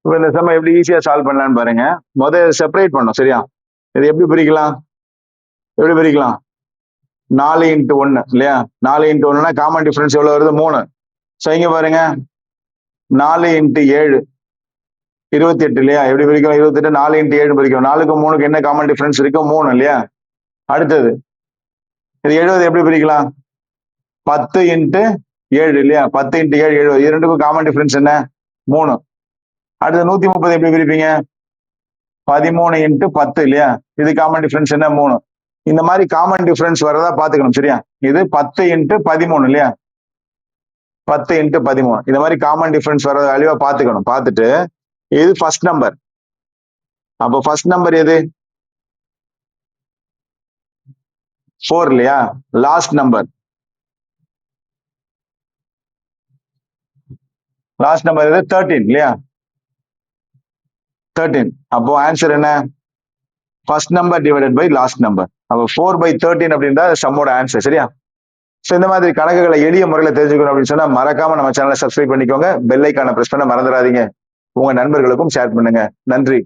இப்போ இந்த சம் எப்படி ஈஸியா சால்வ் பண்ணலான்னு பாருங்க. முதல்ல செப்பரேட் பண்ணும் சரியா. இது எப்படி பிரிக்கலாம்? எப்படி பிரிக்கலாம்? 4 × 1 இல்லையா? 4 × 1னா காமன் டிஃபரன்ஸ் எவ்வளவு வருது? 3. ஸோ இங்க பாருங்க 4 × 7 28 இல்லையா? எப்படி பிரிக்கும்? 28 4 × 7 பிரிக்கும். 4க்கும் 3க்கு என்ன காமன் டிஃபரன்ஸ் இருக்கு? 3 இல்லையா? அடுத்தது இது 70 எப்படி பிரிக்கலாம்? 10 × 7 இல்லையா? 10 × 7 70. இது ரெண்டுக்கும் காமன் டிஃபரன்ஸ் என்ன? 3. அடுத்து 130 எப்படி பிரிப்பீங்க? 13 × 10 இல்லையா? இது காமன் டிஃபரன்ஸ் என்ன? 3. இந்த மாதிரி காமன் டிஃபரன்ஸ் வரதா பாத்துக்கணும் சரியா. இது 10 × 13 இல்லையா? 10 × 13 இந்த மாதிரி காமன் டிஃபரன்ஸ் வர வேல்யூவா பாத்துக்கணும். பார்த்துட்டு இது ஃபர்ஸ்ட் நம்பர். அப்போ ஃபர்ஸ்ட் நம்பர் எது? 4 இல்லையா? லாஸ்ட் நம்பர் எது? 13 இல்லையா? 13. அப்போ ஆன்சர் என்ன? First number divided by last number. அப்போ 4/13 அப்படின்றா சம்மோட ஆன்சர் சரியா. ஸோ இந்த மாதிரி கணக்குகளை எளிய முறையில் தெரிஞ்சுக்கணும் அப்படின்னு சொன்னா மறக்காம நம்ம சேனலை சப்ஸ்கிரைப் பண்ணிக்கோங்க. பெல் ஐக்கானை பிரஸ் பண்ண மறந்துடாதீங்க. உங்க நண்பர்களுக்கும் ஷேர் பண்ணுங்க. நன்றி.